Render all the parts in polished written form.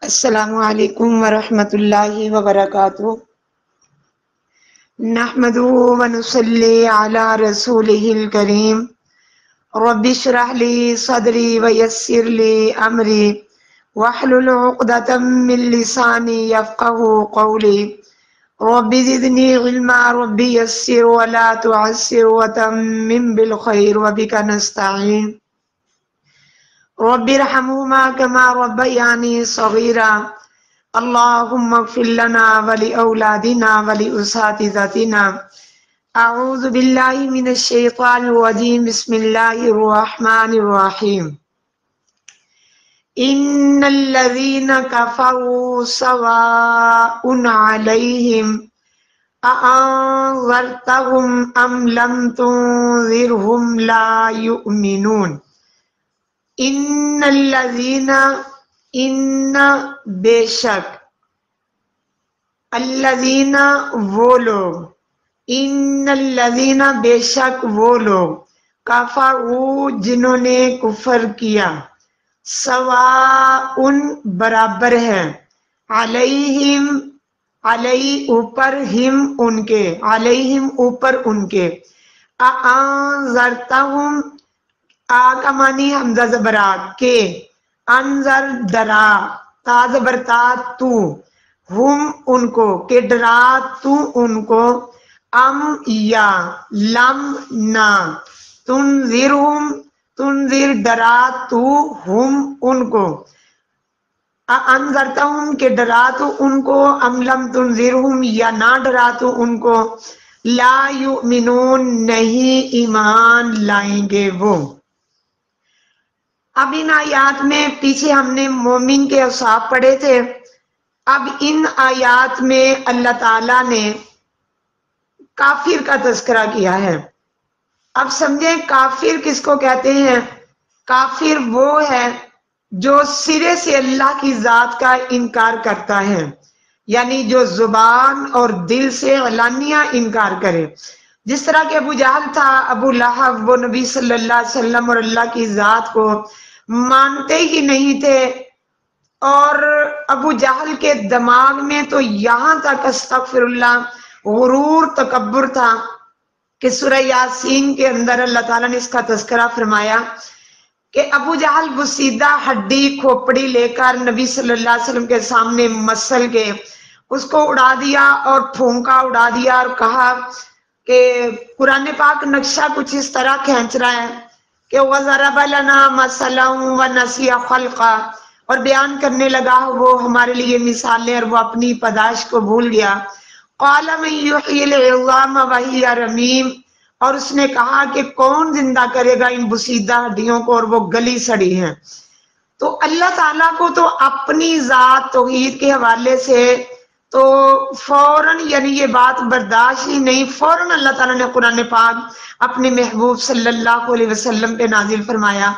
السلام علیکم ورحمۃ اللہ وبرکاتہ۔ نحمده ونصلی علی رسولہ الکریم۔ رب اشرح لی صدری ویسر لی امری واحلل عقدۃ من لسانی یفقهوا قولی۔ رب زدنی علما رب یسر ولا تعسر وتمم بالخیر وبک نستعین۔ رب ارحمهما كما ربياني صغيرا۔ اللهم اغفر لنا ولأولادنا ولأساتذتنا۔ اعوذ باللہ من الشیطان الرجیم، بسم اللہ الرحمن الرحیم۔ ان الذین کفروا سواء علیہم اانذرتهم ام لم تنذرهم لا یؤمنون۔ ان الذین، ان بے شک، الذین وہ لوگ، ان الذین بے شک وہ لوگ، کفروا جنہوں نے کفر کیا، سواء برابر ہے، علیہم علی اوپر، ہم ان کے، علیہم اوپر ان کے، اانذرتہم آ کا معنی حمزہ زبرا کے، انذر ڈرا، تا زبر تا تو، ہم ان کو کہ ڈرا تو ان کو، ام یا، لم نہ، تنذرہم تنذر ڈرا تو ہم ان کو، انذرتہم کہ ڈرا تو ان کو، ام لم تنذرہم یا نہ ڈرا تو ان کو، لا یؤمنون نہیں ایمان لائیں گے وہ۔ اب ان آیات میں پیچھے ہم نے مومن کے اوصاف پڑھے تھے، اب ان آیات میں اللہ تعالیٰ نے کافر کا تذکرہ کیا ہے۔ اب سمجھیں کافر کس کو کہتے ہیں؟ کافر وہ ہے جو سرے سے اللہ کی ذات کا انکار کرتا ہے، یعنی جو زبان اور دل سے علانیہ انکار کرے، جس طرح کہ ابو جہل تھا، ابو لہب، وہ نبی صلی اللہ علیہ وسلم اور اللہ کی ذات کو مانتے ہی نہیں تھے، اور ابو جہل کے دماغ میں تو یہاں تک استغفر اللہ غرور تکبر تھا کہ سورہ یاسین کے اندر اللہ تعالیٰ نے اس کا تذکرہ فرمایا کہ ابو جہل بسیدہ ہڈی کھوپڑی لے کر نبی صلی اللہ علیہ وسلم کے سامنے مسل کے اس کو اڑا دیا اور پھونکا اڑا دیا، اور کہا کہ قرآن پاک نقشہ کچھ اس طرح کھینچ رہا ہے کہ وَضَرَبَ لَنَا مَثَلًا وَنَسِيَ خَلْقًا، اور بیان کرنے لگا وہ ہمارے لیے مثالیں اور وہ اپنی پیدائش کو بھول گیا۔ قَالَ مَن يُحْيِي الْعِظَامَ وَهِيَ رَمِيمٌ، اور اس نے کہا کہ کون زندہ کرے گا ان بسیدہ ہڈیوں کو اور وہ گلی سڑی ہیں۔ تو اللہ تعالیٰ کو تو اپنی ذات توحید کے حوالے سے تو فوراً، یعنی یہ بات برداشت ہی نہیں، فوراً اللہ تعالیٰ نے قرآن پاک اپنے محبوب صلی اللہ علیہ وسلم پہ نازل فرمایا،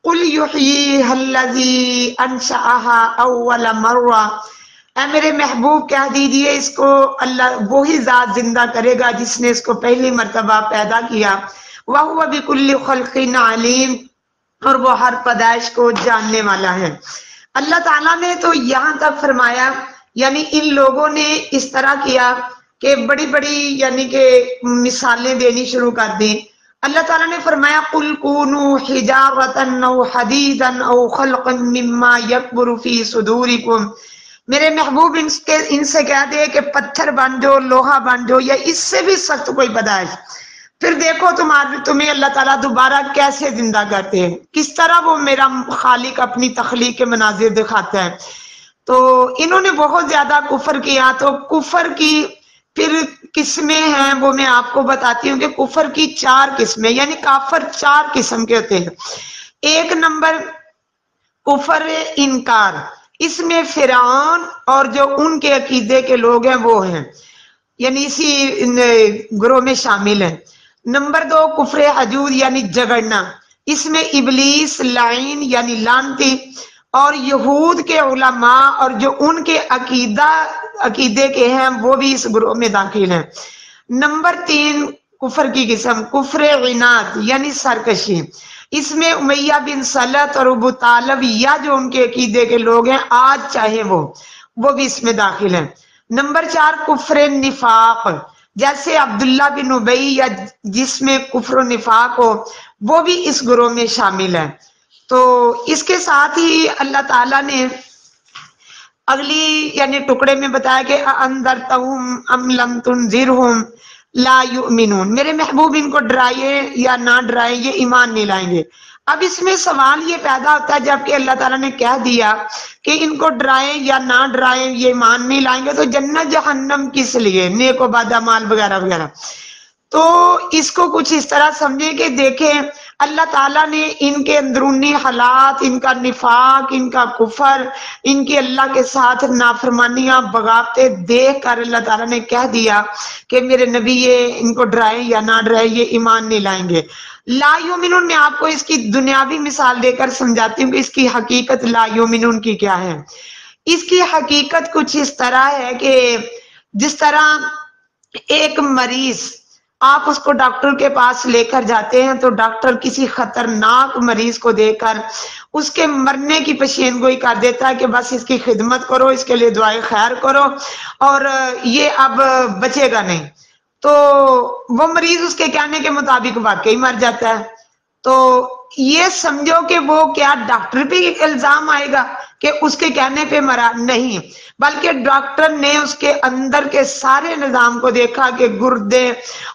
قُلْ يُحْيِيهَا الَّذِي أَنشَأَهَا أَوَّلَ مَرَّةٍ، اے میرے محبوب کہہ دیجئے اس کو اللہ وہی ذات زندہ کرے گا جس نے اس کو پہلی مرتبہ پیدا کیا، وَهُوَ بِكُلِّ خَلْقٍ عَلِيمٌ، اور وہ ہر پیدائش کو جاننے والا ہے۔ اللہ تعالیٰ نے تو یہاں تک فرمایا، یعنی ان لوگوں نے اس طرح کیا کہ بڑی بڑی یعنی کہ مثالیں دینی شروع کر دیں۔ اللہ تعالیٰ نے فرمایا قُلْ كُونُوا حِجَارَةً أَوْ حَدِيدًا أَوْ خَلْقًا مِّمَّا يَكْبُرُ فِي صُدُورِكُمْ، میرے محبوب ان سے کہہ دے کہ پتھر بن جاؤ، لوہا بن جاؤ، یا اس سے بھی سخت کوئی پیدائش، پھر دیکھو تمہیں اللہ تعالیٰ دوبارہ کیسے زندہ کرتے ہیں، کس طرح وہ میرا خالق اپنی تخلیق کے مناظر دکھاتا ہے۔ تو انہوں نے بہت زیادہ کفر کیا۔ تو کفر کی پھر قسمیں ہیں وہ میں آپ کو بتاتی ہوں کہ کفر کی 4 قسمیں، یعنی کافر 4 قسم کے ہوتے ہیں۔ ایک نمبر کفر انکار، اس میں فرعون اور جو ان کے عقیدے کے لوگ ہیں وہ ہیں، یعنی اسی گروہ میں شامل ہیں۔ نمبر 2 کفر حجود یعنی جگڑنا، اس میں ابلیس لعین یعنی لعنتی اور یہود کے علماء اور جو ان کے عقیدے کے ہیں وہ بھی اس گروہ میں داخل ہیں۔ نمبر 3 کفر کی قسم کفر عناد یعنی سرکشی، इसमें उमैया बिन सलत और अबू तालब या जो उनके अकीदे के लोग हैं आज चाहे वो भी इसमें दाखिल हैं। नंबर 4 कुफ्र निफाक, जैसे अब्दुल्ला बिन उबई या जिसमें कुफ्र निफाक हो वो भी इस ग्रोह में शामिल है। तो इसके साथ ही अल्लाह ताला ने अगली यानी टुकड़े में बताया कि अंदरतहुम अम लम तुनजिरहुम ला युमिनून, मेरे महबूब इनको डराइए या ना डराए ये ईमान नहीं लाएंगे। अब इसमें सवाल ये पैदा होता है जबकि अल्लाह ताला ने कह दिया कि इनको डराए या ना डराए ये ईमान नहीं लाएंगे, तो जन्नत जहन्नम किस लिए, नेक व बद अमाल वगैरह वगैरह। तो इसको कुछ इस तरह समझे कि देखें अल्लाह ताला ने इनके अंदरूनी हालात, इनका निफाक, इनका कुफर, इनकी अल्लाह के साथ नाफरमानियां बगावते देख कर अल्लाह ताला ने कह दिया कि मेरे नबी ये इनको डराए या ना डराए ये ईमान नहीं लाएंगे। ला युमिनून में आपको इसकी दुनियावी मिसाल देकर समझाती हूँ कि इसकी हकीकत ला युमिनून की क्या है। इसकी हकीकत कुछ इस तरह है कि जिस तरह एक मरीज आप उसको डॉक्टर के पास लेकर जाते हैं तो डॉक्टर किसी खतरनाक मरीज को देखकर उसके मरने की पेशेनगोई कर देता है कि बस इसकी खिदमत करो, इसके लिए दुआएं खैर करो और ये अब बचेगा नहीं। तो वो मरीज उसके कहने के मुताबिक वाकई मर जाता है। तो ये समझो कि वो क्या डॉक्टर पे इल्जाम आएगा कि उसके कहने पे मरा, नहीं, बल्कि डॉक्टर ने उसके अंदर के सारे निजाम को देखा कि गुर्दे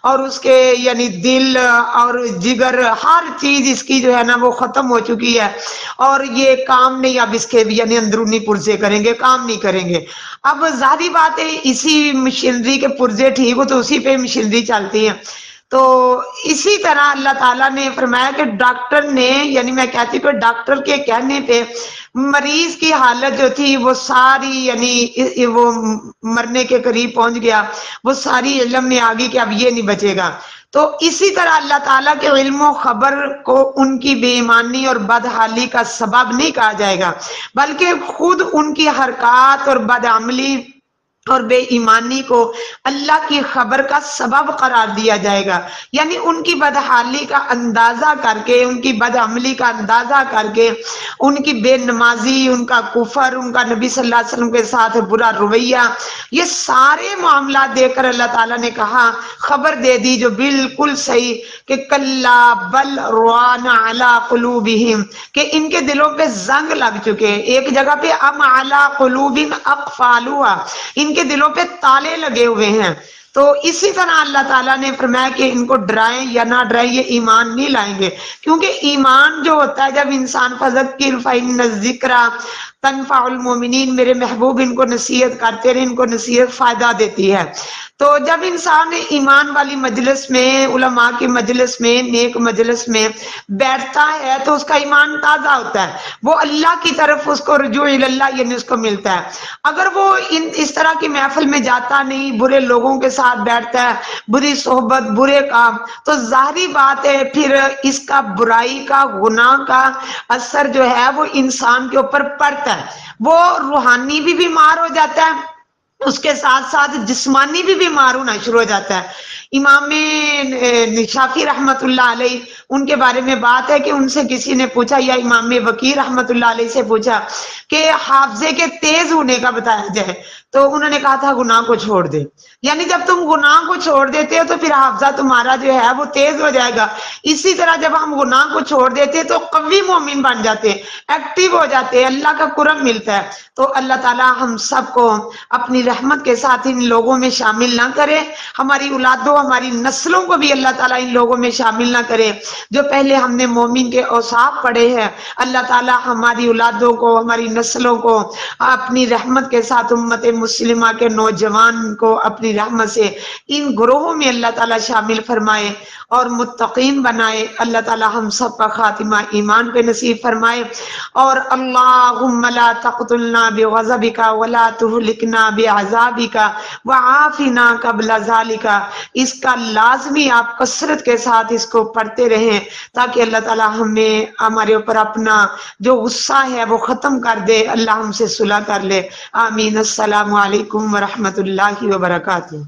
और उसके यानी दिल और जिगर हर चीज इसकी जो है ना वो खत्म हो चुकी है और ये काम नहीं अब इसके यानी अंदरूनी पुर्जे करेंगे, काम नहीं करेंगे। अब जाहिर बात है इसी मशीनरी के पुर्जे ठीक हो तो उसी पे मशीनरी चलती है। तो इसी तरह अल्लाह ताला ने फरमाया कि डॉक्टर ने यानी मैं कहती हूँ डॉक्टर के कहने पे मरीज की हालत जो थी वो सारी यानी वो मरने के करीब पहुंच गया, वो सारी इल्म में आ गई कि अब ये नहीं बचेगा। तो इसी तरह अल्लाह ताला के इल्म खबर को उनकी बेईमानी और बदहाली का सबब नहीं कहा जाएगा, बल्कि खुद उनकी हरकत और बदअमली और बेईमानी को अल्लाह की खबर का सबब करार दिया जाएगा। यानी उनकी बदहाली का अंदाजा करके, उनकी बदअमली का अंदाजा करके, उनकी बेनमाजी, उनका कुफर, उनका नबी सल्लल्लाहु अलैहि वसल्लम के साथ बुरा रवैया, ये सारे मामला देकर अल्लाह ताला ने कहा, खबर दे दी जो बिल्कुल सही कि कल्ला बल रुआना अला कुलूबिहिम, कि इनके दिलों पे जंग लग चुके। एक जगह पे अम अला कुलूबिन अक़फ़ालुहा, इनके दिलों पे ताले लगे हुए हैं। तो इसी तरह अल्लाह ताला ने फरमाया कि इनको डराएं या ना डराएं ये ईमान नहीं लाएंगे, क्योंकि ईमान जो होता है जब इंसान फज़क्किर फ़इन्न ज़िक्रा तनफ़उल मोमिनीन, मेरे महबूब इनको नसीहत करते रहे, इनको नसीहत फायदा देती है। तो जब इंसान ईमान वाली मजलिस में, उलमा की मजलिस में, नेक मजलिस में बैठता है तो उसका ईमान ताजा होता है, वो अल्लाह की तरफ उसको रुजू इल्लाह यानी उसको मिलता है। अगर वो इस तरह की महफिल में जाता नहीं, बुरे लोगों के साथ बैठता है, बुरी सोहबत, बुरे काम, तो जाहिरी बात है फिर इसका बुराई का, गुनाह का असर जो है वो इंसान के ऊपर पड़ता है। वो रूहानी भी बीमार हो जाता है, उसके साथ साथ जिस्मानी भी बीमार होना शुरू हो जाता है। इमाम शाफी रहमतुल्लाह अलैह उनके बारे में बात है कि उनसे किसी ने पूछा, या इमाम वकील रहमतुल्लाह अलैह से पूछा कि हाफजे के तेज होने का बताया जाए, तो उन्होंने कहा था गुनाह को छोड़ दे। यानी जब तुम गुनाह को छोड़ देते हो तो फिर हाफजा तुम्हारा जो है वो तेज हो जाएगा। इसी तरह जब हम गुनाह को छोड़ देते तो कवी मोमिन बन जाते, एक्टिव हो जाते, अल्लाह का कुरब मिलता है। तो अल्लाह ताला हम सबको अपनी रहमत के साथ इन लोगों में शामिल ना करे, हमारी औलादों, हमारी नस्लों को भी अल्लाह ताला इन लोगों में शामिल ना करे। जो पहले हमने मोमिन के औसाफ पढ़े हैं, अल्लाह ताला हमारी औलादों को, हमारी नस्लों को अपनी रहमत के साथ, उम्मत मुस्लिमा के नौजवान को अपनी रहमत से इन ग्रोहों में अल्लाह ताला शामिल फरमाए और मुत्तकीन बनाए। अल्लाह ताला हम सब का खातिमा ईमान पे नसीब फरमाए। और अल्लाहुम्मा ला तक़तुलना बिग़ज़बिका वला तुहलिकना बिअज़ाबिका वआफ़िना क़ब्ल ज़ालिका, इसका लाजमी आप कसरत के साथ इसको पढ़ते रहें ताकि अल्लाह ताला हमें, हमारे ऊपर अपना जो गुस्सा है वो खत्म कर दे, अल्लाह हमसे सुलह कर ले। आमीन। अस्सलामु अलैकुम व रहमतुल्लाहि व बरकातुहू।